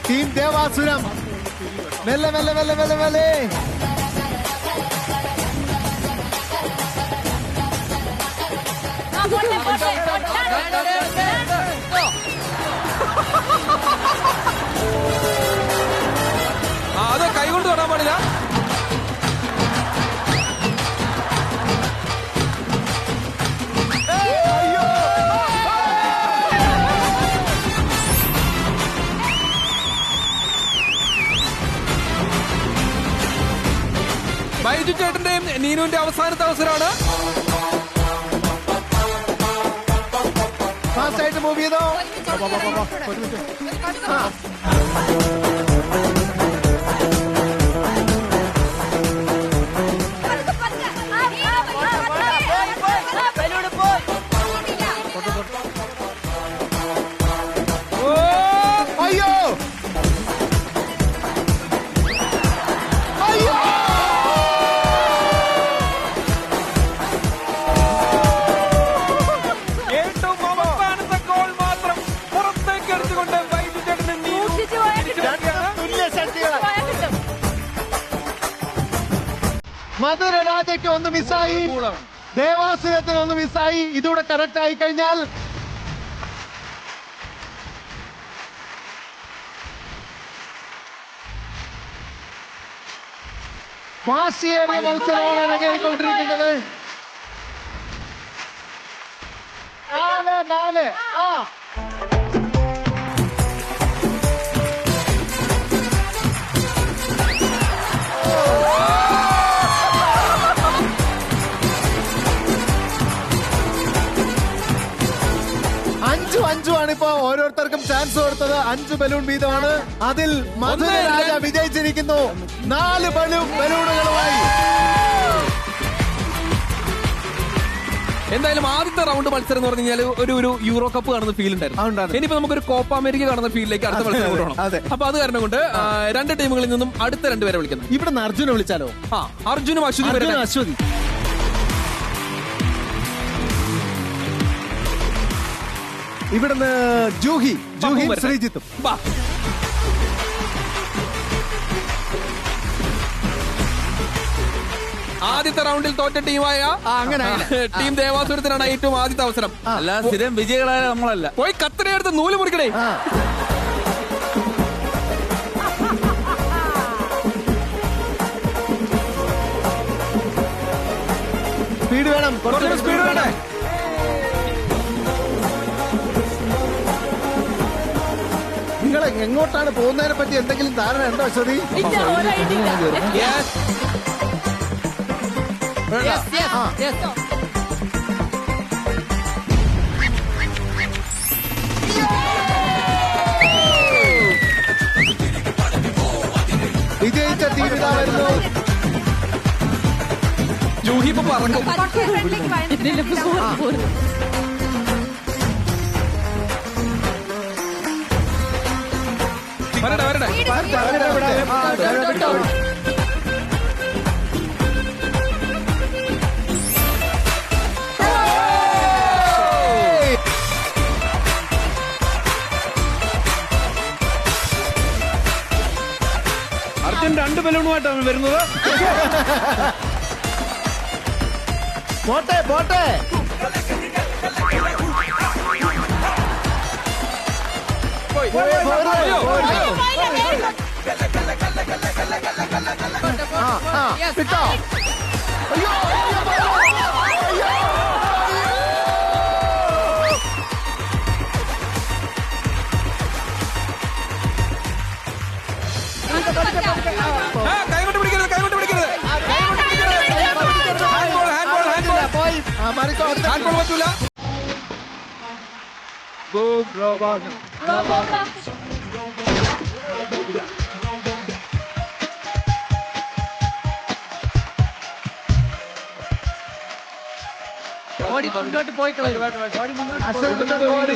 Team Devasuram മെല്ലെ മെല്ലെ മെല്ലെ മെല്ലെ മെല്ലെ. അത് കൈ കൊണ്ട് തൊടാൻ പാടില്ല. ബൈജു ചേട്ടന്റെയും നീനുവിന്റെ അവസാനത്തെ അവസരമാണ്. ഫാസ്റ്റ് ആയിട്ട് മൂവ് ചെയ്തോ. അയ്യോ അയ്യോ. ഏറ്റവും അവസാനത്തെ ഗോൾ മാത്രം പുറത്തേക്ക് എടുത്തുകൊണ്ട് ബൈജു ചേട്ടന് തുല്യ ശക്തികൾ. മധുരരാജയ്ക്ക് ഒന്ന് മിസ്സായി, ദേവാസുരത്തിന് ഒന്ന് മിസ്സായി. ഇതൂടെ കറക്റ്റ് ആയി കഴിഞ്ഞാൽ വാശിയേറിയ മത്സരമാണ് അരങ്ങേറിക്കൊണ്ടിരിക്കുന്നത്. 4-4. അഞ്ചുമാണ് ഇപ്പോ ഓരോരുത്തർക്കും ചാൻസ് കൊടുത്തത്. 5 ബലൂൺ വീതമാണ്. അതിൽ മധുരരാജ വിജയിച്ചിരിക്കുന്നു 4 ബലൂണുകളുമായി. എന്തായാലും ആദ്യത്തെ റൗണ്ട് മത്സരം എന്ന് പറഞ്ഞു കഴിഞ്ഞാൽ ഒരു യൂറോ കപ്പ് കാണുന്ന ഫീൽ ഉണ്ടായിരുന്നു. ഇനിയിപ്പോ നമുക്കൊരു കോപ്പ അമേരിക്ക കാണുന്ന ഫീലിലേക്ക് അടുത്ത മത്സരം കൊണ്ടുപോകണം. അപ്പൊ അത് കാരണം കൊണ്ട് രണ്ട് ടീമുകളിൽ നിന്നും അടുത്ത 2 പേരെ വിളിക്കുന്നു. ഇവിടെ നിന്ന് അർജുനെ വിളിച്ചാലോ? അർജുനും അശ്വതി. ഇവിടുന്ന് ജൂഹി ശ്രീജിത്തും. ആദ്യത്തെ റൗണ്ടിൽ തോറ്റ ടീമായ ടീം ദേവാസുരത്തിനാണ് ഏറ്റവും ആദ്യത്തെ അവസരം. അല്ല സ്ഥിരം വിജയികളായ നമ്മളല്ല. പോയി കത്തിനെടുത്ത് നൂല് മുറിക്കണേ. സ്പീഡ് വേണം, കുറച്ചുകൂടി സ്പീഡ് വേണം. നിങ്ങൾ എങ്ങോട്ടാണ് പോകുന്നതിനെ പറ്റി എന്തെങ്കിലും ധാരണ ഉണ്ടോ അശ്വതി? ഇല്ല, ഒരു idea ഇല്ല. Yes. Yes, yes, yes. വിജയിച്ച ടീം ഇതാ വരുന്നു. ജൂഹി ഇപ്പൊ പറക്കും. ഇതില് പോരും. വരട്ടെ വരട്ടെ. അർജുൻ 2 ബലൂണുമായിട്ടാണ് വരുന്നത്. പോട്ടെ പോട്ടെ. കിട്ടോ? അയ്യോ കൈകൊണ്ട് പിടിക്കരുത്, കൈകൊണ്ട് പിടിക്കരുത്. പോയി. മാറിക്കോ. ഹാൻഡ് ബോൾ പറ്റൂല.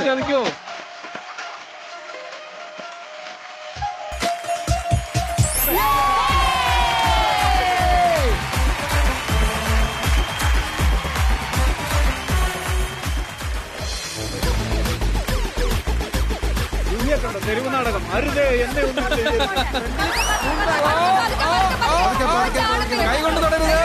കളിക്കോ? തെരുവ് നാടകം അരുതേ എന്നെ ഒന്നും ചെയ്യരുത്. കൈകൊണ്ട് തുടരുത്.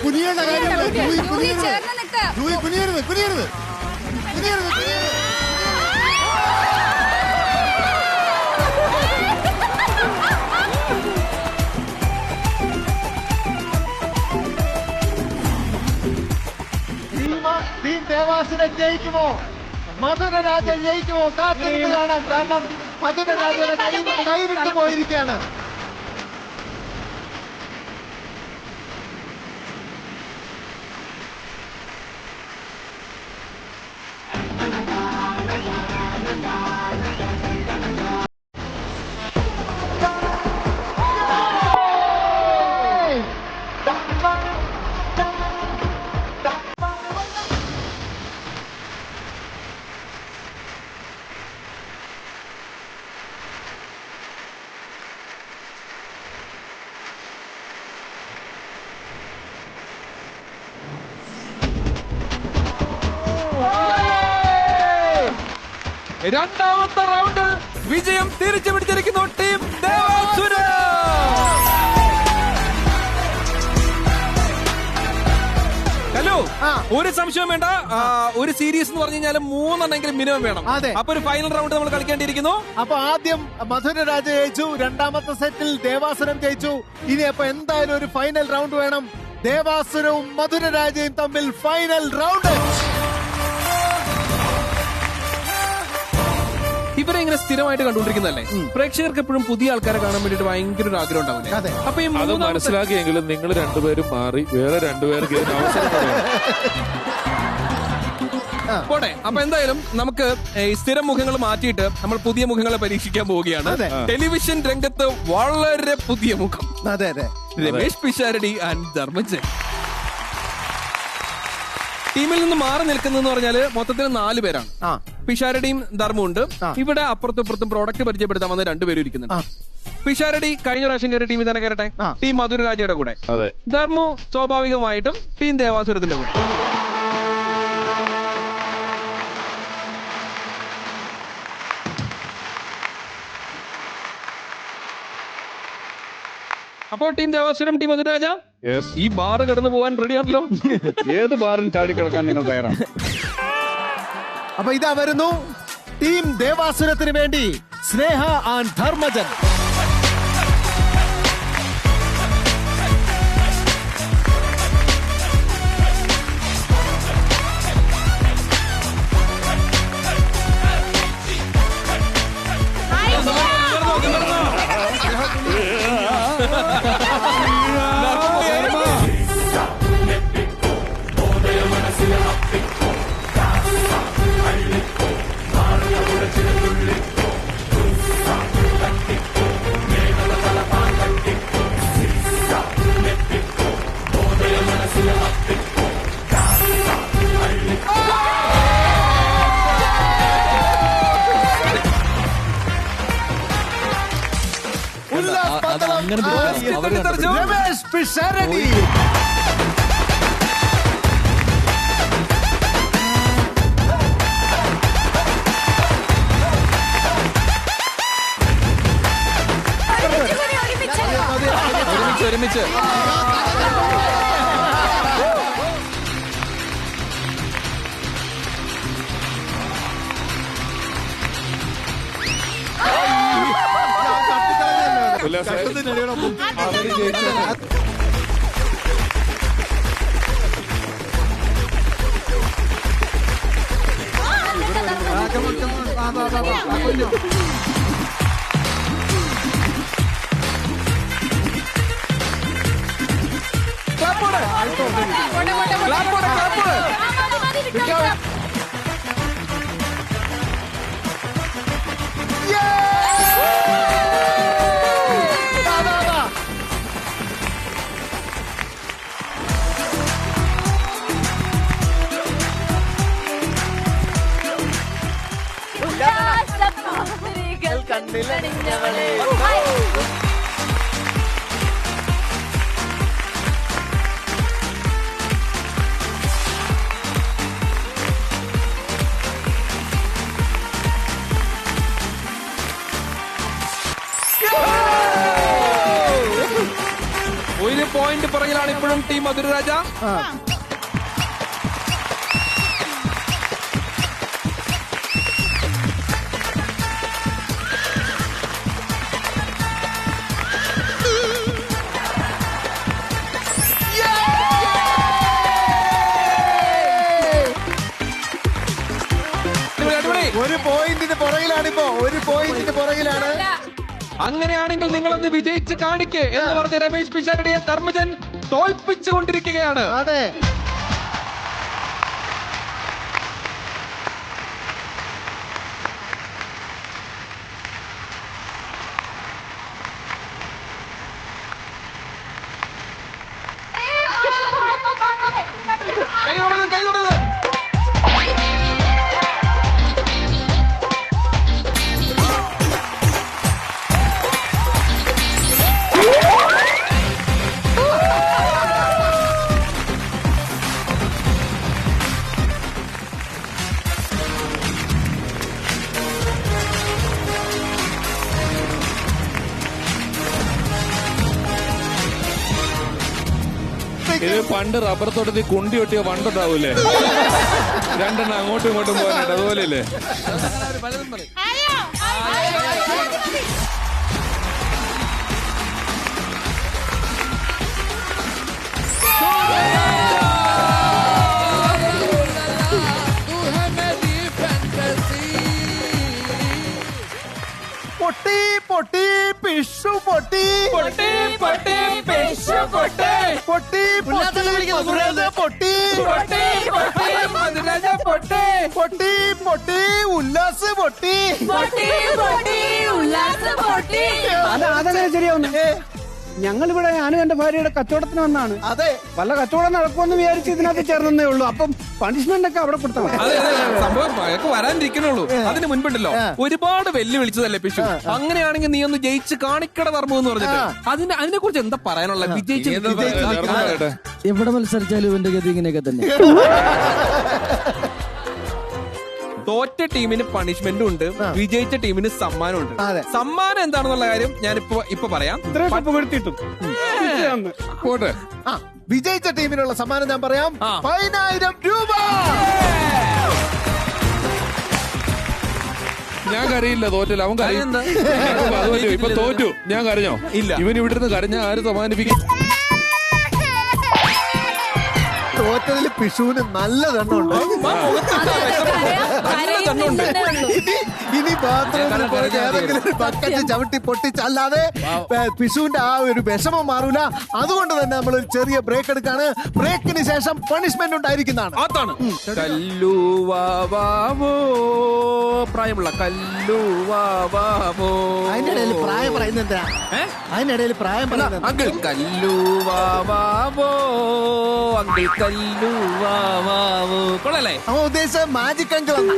കുനിയേണ്ട കാര്യമില്ല. കുനിയരുത് കുനിയരുത്. ടീം ദേവാസിനെ ജയിക്കുമോ? മധുരരാജ ജയിക്കുമോ? കാത്തിരുന്ന് കാണാം. കാരണം മധുരരാജയുടെ കൈവിട്ടു പോയിരിക്കുകയാണ്. രണ്ടാമത്തെ റൗണ്ടിൽ വിജയം തിരിച്ചു പിടിച്ചിരിക്കുന്നു ടീം ദേവാസുര. ഹലോ, ഒരു സംശയം വേണ്ട. ഒരു സീരീസ് എന്ന് പറഞ്ഞു കഴിഞ്ഞാൽ 3 എണ്ണെങ്കിലും മിനിമം വേണം. അപ്പൊ ഒരു ഫൈനൽ റൗണ്ട് നമ്മൾ കളിക്കേണ്ടിയിരിക്കുന്നു. അപ്പൊ ആദ്യം മധുരരാജ ജയിച്ചു, രണ്ടാമത്തെ സെറ്റിൽ ദേവാസുരം ജയിച്ചു. ഇനി അപ്പൊ എന്തായാലും ഒരു ഫൈനൽ റൗണ്ട് വേണം. ദേവാസുരവും മധുരരാജയും തമ്മിൽ ഫൈനൽ റൗണ്ട്. ഇവരെ ഇങ്ങനെ സ്ഥിരമായിട്ട് കണ്ടുകൊണ്ടിരിക്കുന്നതല്ലേ, പ്രേക്ഷകർക്ക് എപ്പോഴും പുതിയ ആൾക്കാരെ കാണാൻ വേണ്ടിട്ട് ഭയങ്കര ഒരു ആഗ്രഹം ഉണ്ടാവില്ലേ? അപ്പൊ ഈ അത് മനസ്സിലാക്കിയെങ്കിലും നിങ്ങൾ രണ്ടുപേരും മാറി വേറെ രണ്ടുപേർക്ക് ഇതിന് അവസരം പോട്ടെ. അപ്പൊ എന്തായാലും നമുക്ക് ഈ സ്ഥിരം മുഖങ്ങൾ മാറ്റിയിട്ട് നമ്മൾ പുതിയ മുഖങ്ങളെ പരീക്ഷിക്കാൻ പോവുകയാണ്. ടെലിവിഷൻ രംഗത്ത് വളരെ പുതിയ മുഖം. അതെ അതെ, രമേഷ് പിഷാരടി ആൻഡ് ധർമ്മജൻ. ടീമിൽ നിന്ന് മാറി നിൽക്കുന്നതെന്ന് പറഞ്ഞാല് മൊത്തത്തിൽ 4 പേരാണ്. പിഷാരടിയും ധർമ്മവും ഉണ്ട്. ഇവിടെ അപ്പുറത്തും ഇപ്പുറത്തും പ്രോഡക്റ്റ് പരിചയപ്പെടുത്താൻ വന്ന 2 പേരും ഇരിക്കുന്നുണ്ട്. പിഷാരടി കഴിഞ്ഞ പ്രാവശ്യം കയറിയ ടീമിൽ തന്നെ കയറട്ടെ. ടീം മധുരരാജയുടെ കൂടെ. അതെ. ധർമ്മു സ്വാഭാവികമായിട്ടും ടീം ദേവാസുരത്തിന്റെ കൂടെ. അപ്പോ ടീം ദേവാസുരം, ടീം മധുരരാജ ഈ ബാറ് കടന്നു പോകാൻ റെഡിയാണല്ലോ. ഏത് ബാറിൽ ചാടിക്കിടക്കാൻ നിങ്ങൾ തയ്യാറാണ്. അപ്പൊ ഇതാ വരുന്നു ടീം ദേവാസുരത്തിന് വേണ്ടി സ്നേഹ ആൻഡ് ധർമ്മജൻ. രമേശ് പിഷാരടി. ഒരുമിച്ച് ഒരു പോയിന്റ് പുറകിലാണ് ഇപ്പോഴും ടീം മധുരരാജ. ഒരു പോയിന്റിന് പുറകിലാണിപ്പോ, ഒരു പോയിന്റിന് പുറകിലാണ്. അങ്ങനെയാണെങ്കിൽ നിങ്ങളൊന്ന് വിജയിച്ച് കാണിക്കേ എന്ന് പറഞ്ഞ് രമേശ് പിഷാരടിയെ ധർമ്മജൻ തോൽപ്പിച്ചുകൊണ്ടിരിക്കുകയാണ്. അതെ. ഇത് പണ്ട് റബ്ബർ തോട്ടത്തിൽ കുണ്ടി ഒട്ടിയ വണ്ടുണ്ടാവൂലേ, രണ്ടെണ്ണം അങ്ങോട്ടും ഇങ്ങോട്ടും പോകാനായിട്ട്, അതുപോലെയല്ലേ? പൊട്ടി പൊട്ടി പിഷു പൊട്ടി, പൊട്ടി പൊട്ടി പിഷു പൊട്ടി, പൊട്ടി മധുരരാജ പൊട്ടി, പൊട്ടി പൊട്ടി മധുരരാജ പൊട്ടി, പൊട്ടി പൊട്ടി ഉല്ലാസ് പൊട്ടി, പൊട്ടി പൊട്ടി ഉല്ലാസ് പൊട്ടി. അതങ്ങനെ ശരിയാവുന്നു. ഞങ്ങളിവിടെ ഞാനും എന്റെ ഭാര്യയുടെ കച്ചവടത്തിന് വന്നാണ്. അതെ, വല്ല കച്ചവടം നടക്കുമെന്ന് വിചാരിച്ച് ഇതിനകത്ത് ചേർന്നേ ഉള്ളൂ. അപ്പം പണിഷ്മെന്റ് ഒക്കെ അവിടെ കൊടുത്താൽ മതി. അതെ സംഭവം അതൊക്കെ വരാനിരിക്കണുള്ളൂ. അതിന് മുൻപുണ്ടല്ലോ ഒരുപാട് വെല്ലുവിളിച്ചതല്ലേ പിഷു. അങ്ങനെയാണെങ്കിൽ നീ ഒന്ന് ജയിച്ച് കാണിക്കട ധർമ്മം എന്ന് പറഞ്ഞിട്ട് അതിനെ കുറിച്ച് എന്താ പറയാനുള്ള? വിജയിച്ച് എവിടെ മത്സരിച്ചാലും ഇവന്റെ ഗതി ഇങ്ങനെയൊക്കെ തന്നെ. തോറ്റ ടീമിന് പണിഷ്മെന്റും ഉണ്ട്, വിജയിച്ച ടീമിന് സമ്മാനം ഉണ്ട്. സമ്മാനം എന്താണെന്നുള്ള കാര്യം ഞാനിപ്പോ പറയാം. പോട്ടെ. വിജയിച്ച ടീമിനുള്ള സമ്മാനം ഞാൻ പറയാം. 10,000 രൂപ. ഞാൻ കരയില്ല, തോറ്റില്ല. അവൻ കരയും. ഇപ്പൊ തോറ്റു. ഞാൻ കരഞ്ഞോ? ഇല്ല. ഇവൻ ഇവിടെ നിന്ന് കരഞ്ഞ ആര് സമ്മാനിപ്പിക്കും? തോറ്റതിൽ പിഷുവിന് നല്ല ദണ്ണുണ്ട്. ഇനി ബാത്റൂമിൽ പോയി ഏതെങ്കിലും ഒരു ബക്കറ്റ് ചവിട്ടി പൊട്ടിച്ചല്ലാതെ പിഷുവിന്റെ ആ ഒരു വിഷമം മാറൂല. അതുകൊണ്ട് തന്നെ നമ്മൾ ഒരു ചെറിയ ബ്രേക്ക് എടുക്കാണ്. ബ്രേക്കിന് ശേഷം പണിഷ്മെന്റ് ഉണ്ടായിരിക്കുന്നതാണ്. അതാണ് കല്ലുവാവോ, പ്രായമുള്ള കല്ലുവാവോ. അതിന്റെ ഇടയിൽ പ്രായം പറയുന്നത് എന്താ? അതിനിടയിൽ പ്രായം പറയുന്നത് അങ്കിൾ കല്ലുവാവോ, അങ്കിൾ കല്ലുവാവോ. കൊള്ളല്ലേ? അവൻ ഉദ്ദേശിച്ച മാജിക് അങ്കിൾ എന്നാ.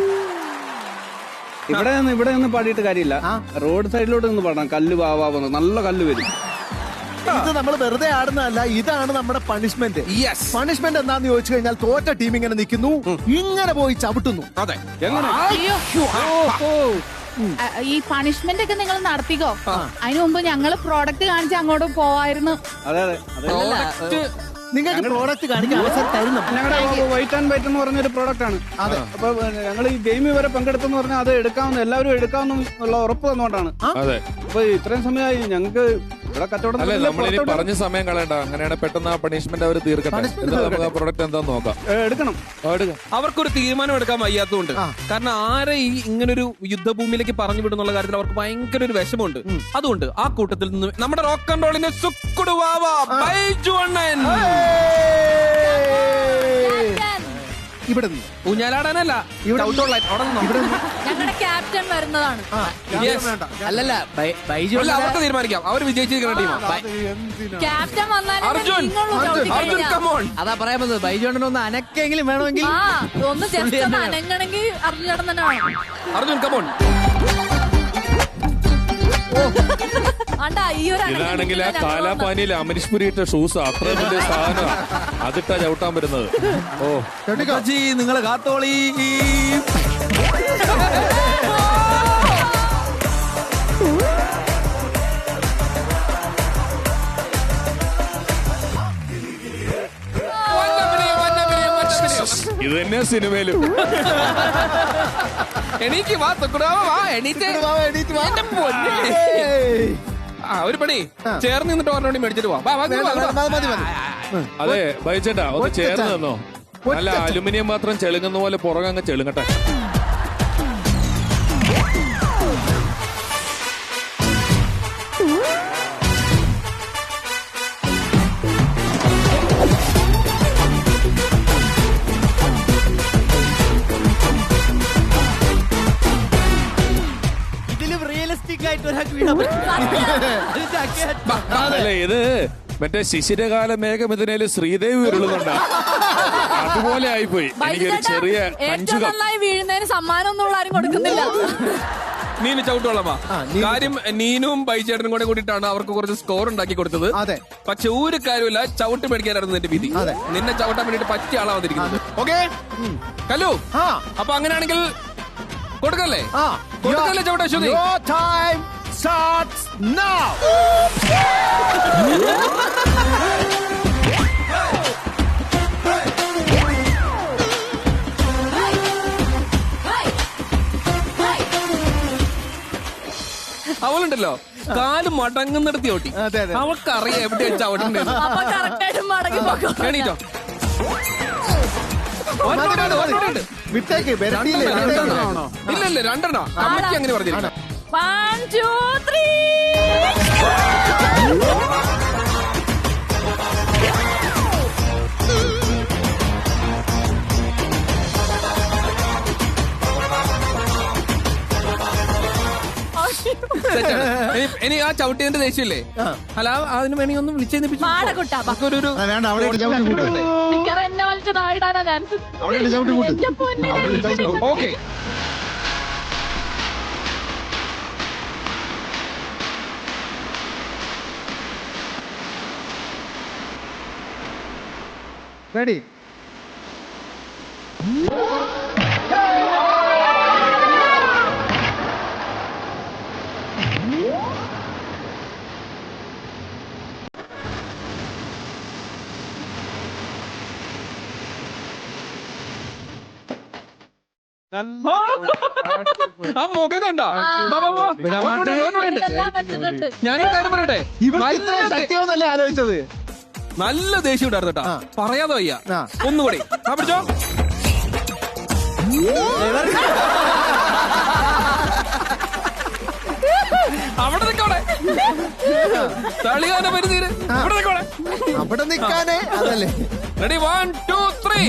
ഇവിടെ നിന്ന് പാടിയിട്ട് കാര്യമില്ല. റോഡ് സൈഡിലോട്ട് നിന്ന് പാടണം. കല്ല് വാവാന്ന് നല്ല കല്ല് വരും. ഇത് നമ്മൾ വെറുതെ ആടുന്നതല്ല, ഇതാണ് നമ്മുടെ പണിഷ്മെന്റ്. പണിഷ്മെന്റ് എന്താന്ന് ചോദിച്ചു കഴിഞ്ഞാൽ തോറ്റ ടീം ഇങ്ങനെ നിൽക്കുന്നു, ഇങ്ങനെ പോയി ചവിട്ടുന്നു. അതെ. ഈ പണിഷ്മെന്റ് ഒക്കെ നിങ്ങൾ നടത്തിക്കോ. അതിനു മുമ്പ് ഞങ്ങള് പ്രോഡക്റ്റ് കാണിച്ച് അങ്ങോട്ട് പോവായിരുന്നു. അതെ നിങ്ങൾക്ക് പ്രോഡക്റ്റ് കാണിക്കാൻ അവസരം തരുന്നു. ഞങ്ങളുടെ വൈറ്റ് ആൻഡ് വൈറ്റ് എന്ന് പറഞ്ഞൊരു പ്രോഡക്റ്റ് ആണ്. അതെ. അപ്പൊ ഞങ്ങൾ ഈ ഗെയിം വരെ പങ്കെടുത്തെന്ന് പറഞ്ഞാൽ അത് എടുക്കാവുന്ന എല്ലാവരും എടുക്കാവുന്നുള്ള ഉറപ്പ് തന്നുകൊണ്ടാണ്. അതെ. അപ്പൊ ഇത്രയും സമയമായി ഞങ്ങൾക്ക് ഇവിടെ കച്ചവടം. അല്ലെ, നമ്മളിനി പറഞ്ഞ സമയം കളയണ്ട. അങ്ങനെയാണ് പെട്ടെന്ന് ആ പണിഷ്മെന്റ് അവർ തീർക്കട്ടെ. നമുക്ക് ആ പ്രോഡക്റ്റ് എന്താന്ന് നോക്കാം. എടുക്കണം. അവർക്കൊരു തീരുമാനം എടുക്കാൻ വയ്യാത്തതുകൊണ്ട്. കാരണം ആരെ ഈ ഇങ്ങനൊരു യുദ്ധഭൂമിയിലേക്ക് പറഞ്ഞു വിടുന്നുള്ള കാര്യത്തിൽ അവർക്ക് ഭയങ്കര ഒരു വിഷമമുണ്ട്. അതുകൊണ്ട് ആ കൂട്ടത്തിൽ നിന്ന് നമ്മുടെ റോക്ക് ആൻഡ് റോളിന്റെ സുക്കുടുവാവ ബൈജു അണ്ണൻ ഇവിടെ ഊഞ്ഞാലാടാനല്ല, ഞങ്ങളുടെ ക്യാപ്റ്റൻ വരുന്നതാണ്. അല്ലല്ല അവർക്ക് തീരുമാനിക്കാം. അവർ വിജയിച്ചിരിക്കുന്ന ടീമാണ്. Captain Arjun, Arjun come on. അതാ പറയാൻ പറ്റുന്നത്. ബൈജോണ്ടൻ ഒന്ന് അനക്കെങ്കിലും വേണമെങ്കിൽ ഒന്ന് ജസ്റ്റ് ഒന്ന് അനങ്ങണമെങ്കിൽ അർജുൻ ചേട്ടൻ തന്നെ വേണം. അർജുൻ കമോൺ. ഇതാണെങ്കിൽ ആ കാലാപാനിയിൽ അമരീഷ്പുരി ഇട്ട ഷൂസ് അത്ര വലിയ സാധനം, അതിട്ടാ ചവിട്ടാൻ വരുന്നത്. ഓ നിങ്ങള് കാത്തോളി. ഇത് തന്നെ സിനിമയിലും. എണീക്ക് വാ, വാ എണീറ്റ്. ഒരു പണി ചേർന്ന് നിന്നിട്ട് ഓർമ്മ മേടിച്ചിട്ട് പോവാം. അതെ ബൈച്ചേട്ടാ, ഒന്ന് ചേർന്ന് തന്നോ. നല്ല അലുമിനിയം മാത്രം ചെളുങ്ങുന്ന പോലെ പുറകെ ചെളുങ്ങട്ടെ. അല്ലേ, ഇത് മറ്റേ ശിശിരകാല മേഘമിഥുനയില് ശ്രീദേവി ഉരുളുന്നുണ്ട, അതുപോലെ ആയിപ്പോയി. എനിക്കൊരു ചെറിയ ഏറ്റവും നന്നായി വീഴുന്നതിന് സമ്മാനം ഒന്നും ആരും കൊടുക്കുന്നില്ല. നീന് ചവിട്ടോളമാ കാര്യം. നീനും ബൈചേട്ടനും കൂടെ കൂടിയിട്ടാണ് അവർക്ക് കുറച്ച് സ്കോർ ഉണ്ടാക്കി കൊടുത്തത്. പക്ഷെ ഒരു കാര്യമില്ല, ചവിട്ട് മേടിക്കാനായിരുന്നു നിന്റെ വിധി. നിന്നെ ചവിട്ടാൻ വേണ്ടിട്ട് പറ്റിയ ആളാ വന്നിരിക്കുന്നത്. ഓക്കെ കല്ലു, അപ്പൊ അങ്ങനെയാണെങ്കിൽ കൊടുക്കല്ലേ? കൊടുക്കല്ലേ ചവിട്ടാ? ശ്രുതി starts now. അവളുണ്ടല്ലോ കാല് മടങ്ങുന്നിടത്തി ഓട്ടി. അവൾക്കറിയാം എവിടെയാ ചവിട്ടുണ്ടെന്ന്. എണീറ്റോ? ഇല്ല രണ്ടെണ്ണ അമ്മയ്ക്ക് അങ്ങനെ പറഞ്ഞിരിക്കണം. 1 2 3. ഇനി ആ ചവിട്ടിയതിന്റെ ദേഷ്യല്ലേ? അല്ല അതിന് വേണമെങ്കിൽ ഒന്ന് വിളിച്ചെന്നിപ്പിച്ചു മാടക്കുട്ടാ ഒരു വേണ്ട, അവിടെ ഇട്ട് ചവിട്ടി കൂട്ട്. എന്നെ വലിച്ച നായിടാനാ ഞാൻ അവിടെ ഇട്ട് ചവിട്ടി കൂട്ട്. എന്റെ പൊന്നേ. ഓക്കെ. Ready? ആ മുഖം കണ്ടോ? ഇതെല്ലാം വെച്ചിട്ടുണ്ട്. ഞാനൊരു കാര്യം പറയട്ടെ, സത്യമൊന്നല്ല ആലോചിച്ചത്. നല്ല ദേഷ്യം ഉണ്ടായിരുന്നു കേട്ടാ, പറയാതെ വയ്യ. ഒന്നുകൂടി ആ പിടിച്ചോ. അവിടെ നിക്കോടെ തളികാന പരിധീര് ഇവിടെ നിക്കോടെ. അവിടെ നിൽക്കാനേ അതല്ലേ. റെഡി 1 2 3.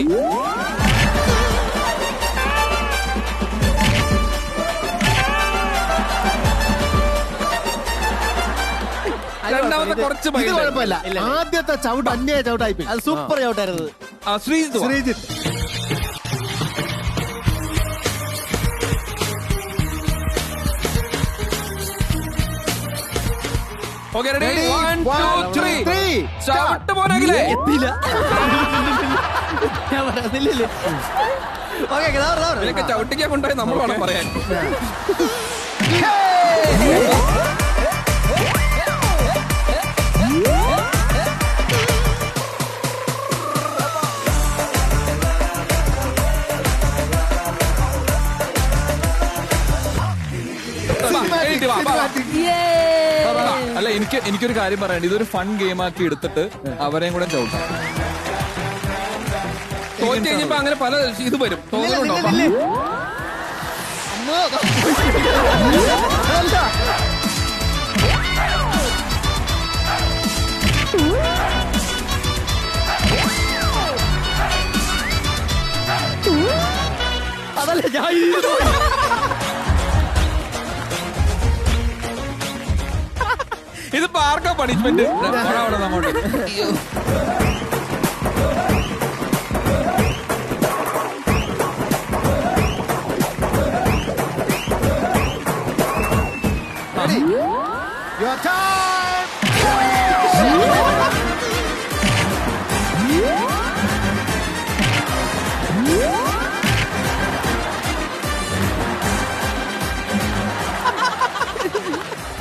രണ്ടാമത്തെ കുറച്ച് ഇത് കുഴപ്പമില്ല. ആദ്യത്തെ ചവിട്ട് അന്യായ ചവിട്ടായി പോയി. അത് സൂപ്പർ ചവിട്ടായിരുന്നു. ശ്രീജിത്ത് ശ്രീജിത്ത് ഓക്കെ. റെഡി 1 2 3. ചവിട്ട് പോരാകില്ലേ? ഞാൻ പറയുന്നില്ലേ. ഓക്കെ ഇതൊക്കെ ചവിട്ടിക്കാൻ കൊണ്ടുപോയി നമ്മൾ വേണം പറയാൻ. അല്ല എനിക്കൊരു കാര്യം പറയാണ്ട്, ഇതൊരു ഫൺ ഗെയിം ആക്കി എടുത്തിട്ട് അവരെയും കൂടെ ചവിട്ടാം. തോറ്റ് കഴിഞ്ഞപ്പോ അങ്ങനെ പല ഇത് വരും. തോന്നുന്നുണ്ടോ? അതല്ല ഞാൻ ഇത് പാർക്കാ പണിഷ്മെന്റ്. അവിടെ നമ്മോട്ട് Your time!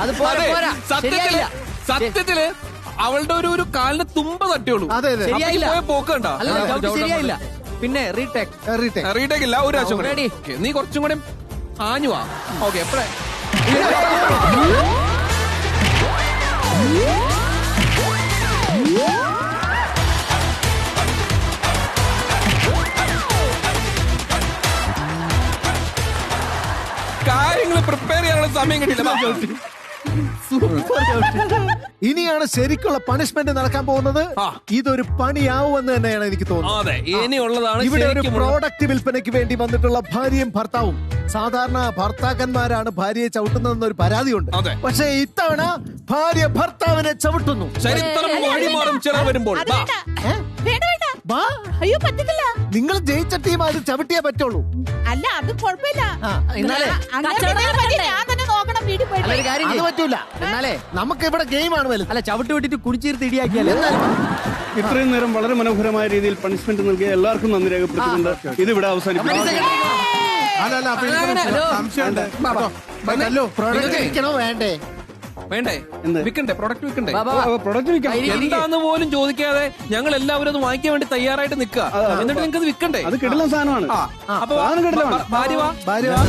അത് പോരാ, പോരാ. ശരിയായില്ല. സത്യത്തില് അവളുടെ ഒരു കാലിന് തുമ്പ തട്ടിയുള്ളൂ. അതെ അതെ. ശരിയായില്ല. പോയ പോക്ക് കണ്ട. അല്ല ചവിട്ട് ശരിയായില്ല. പിന്നെ റീടേക്ക്. റീടേക്ക് ഇല്ല, ഒരു ആവശ്യം കൂടെ. Ready? Okay, നീ കുറച്ചും കൂടെ ആഞ്ഞു വാ. ഓക്കെ. എപ്പോഴേ കാര്യങ്ങൾ പ്രിപ്പയർ ചെയ്യാനുള്ള സമയം കിട്ടില്ല. ഇനിയാണ് ശരിക്കുള്ള പണിഷ്മെന്റ് നടക്കാൻ പോകുന്നത്. ഇതൊരു പണിയാവുമെന്ന് തന്നെയാണ് എനിക്ക് തോന്നുന്നത്. അതെ, ഇനിയുള്ളതാണ്. ഇവിടെ ഒരു പ്രോഡക്റ്റ് വിൽപ്പനയ്ക്ക് വേണ്ടി വന്നിട്ടുള്ള ഭാര്യയും ഭർത്താവും. സാധാരണ ഭർത്താക്കന്മാരാണ് ഭാര്യയെ ചവിട്ടുന്നതെന്നൊരു പരാതിയുണ്ട്. അതെ. പക്ഷേ ഇത്തവണ ഭാര്യ ഭർത്താവിനെ ചവിട്ടുന്നു. ചരിത്രം വഴിമാറും ചിറ വരുമ്പോൾ അത് വേണ്ട. വേണ്ട വേണ്ട. വാ, അയ്യോ പറ്റത്തില്ല. നിങ്ങൾ ജയിച്ച ടീം അത് ചവിട്ടിയേ പറ്റുള്ളൂ. അല്ല അത് കുഴപ്പമില്ല. എന്നാലേ അങ്ങനെ കച്ചവടം ചെയ്താൽ മതി. ഞാൻ തന്നെ നോക്കണം വീട്ടിൽ അല്ല, ഒരു പോയിട്ട്. കാര്യം അത് ചെയ്യ്. പറ്റൂല. എന്നാലേ നമുക്ക് ഇവിടെ ഗെയിമാണ് വലുത്. അല്ല ചവിട്ട് വിട്ടിട്ട് കുടിച്ചീർത്ത് ഇടിയാക്കിയല്ലേ. ഇത്രയും നേരം വളരെ മനോഹരമായ രീതിയിൽ പണിഷ്മെന്റ് നൽകിയ എല്ലാവർക്കും നന്ദി രേഖപ്പെടുത്തിക്കൊണ്ട് ഇതിവിടെ അവസാനിപ്പിക്കും. അല്ലല്ല, അപ്പൊ എനിക്ക് സംശയമുണ്ട്. ഹലോ, പ്രോഡക്റ്റ് വിൽക്കണോ വേണ്ടേ? വേണ്ടേ? വിൽക്കണ്ടേ? പ്രൊഡക്റ്റ് വിൽക്കണ്ടേ? പ്രൊഡക്റ്റ് വിൽക്കാം. എന്താന്ന് പോലും ചോദിക്കാതെ ഞങ്ങൾ എല്ലാവരും അത് വാങ്ങിക്കാൻ വേണ്ടി തയ്യാറായിട്ട് നിൽക്കുക. എന്നിട്ട് നിങ്ങൾക്ക് അത് വിൽക്കണ്ടേ? അത് കിടലൻ സാധനമാണ്. അപ്പൊ സാധനം കിടലാണ്. ഭാര്യ വാ. ഭാര്യ വാ.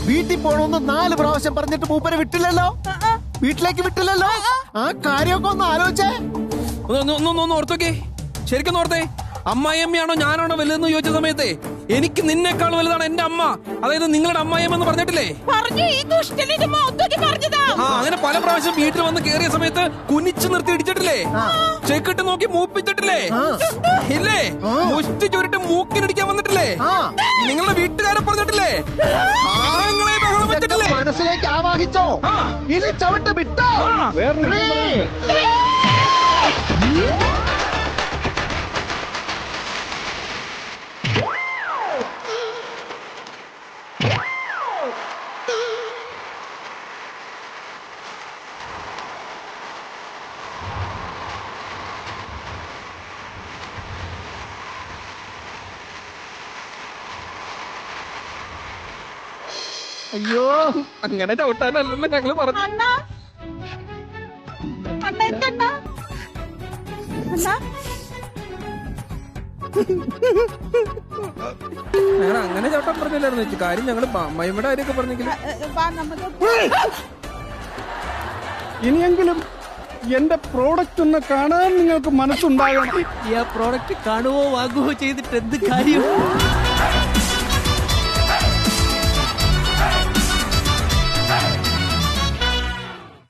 വീട്ടിൽ പോണമെന്ന് 4 പ്രാവശ്യം പറഞ്ഞിട്ട് മൂപ്പരെ വിട്ടില്ലല്ലോ. വീട്ടിലേക്ക് വിട്ടില്ലല്ലോ. ആ കാര്യമൊക്കെ ഒന്ന് ആലോചിച്ചേ. ഒന്ന് ഓർത്തോക്കെ, ശരിക്കും ഓർത്തേ. അമ്മായിയമ്മയാണോ ഞാനാണോ വലുതെന്ന് ചോദിച്ച സമയത്തെ എനിക്ക് നിന്നേക്കാൾ വലുതാണ് എന്റെ അമ്മ, അതായത് നിങ്ങളുടെ അമ്മായിയെന്ന് പറഞ്ഞിട്ടില്ലേ? അങ്ങനെ പല പ്രാവശ്യം വീട്ടിൽ വന്ന് കേറിയ സമയത്ത് കുനിച്ചു നിർത്തി ഇടിച്ചിട്ടില്ലേ? ചെക്കിട്ട് നോക്കി മൂപ്പിച്ചിട്ടില്ലേ? ഇല്ലേ? മുഷ്ടി ചുരുട്ട് മൂക്കിനിടിക്കാൻ വന്നിട്ടില്ലേ? നിങ്ങളുടെ വീട്ടുകാരെ പറഞ്ഞിട്ടില്ലേ? ആങ്ങളെ ബഹളം വെച്ചിട്ടില്ലേ? മനസ്സിലേക്ക് ആവാഹിച്ചോ, ഇനി ചവിട്ട് വിട്ടോ. അയ്യോ, അങ്ങനെ ചവിട്ടാനല്ലെന്ന് ഞങ്ങള് പറഞ്ഞു. ഞങ്ങൾ അങ്ങനെ ചവിട്ടാൻ പറഞ്ഞില്ലായിരുന്നു. കാര്യം ഞങ്ങള് അമ്മയുടെ കാര്യമൊക്കെ പറഞ്ഞെങ്കിലും ഇനിയെങ്കിലും എന്റെ പ്രോഡക്റ്റ് ഒന്ന് കാണാൻ നിങ്ങൾക്ക് മനസ്സുണ്ടാകണം. ഈ പ്രോഡക്റ്റ് കാണുവോ വാങ്ങുവോ ചെയ്തിട്ട് എന്ത് കാര്യം?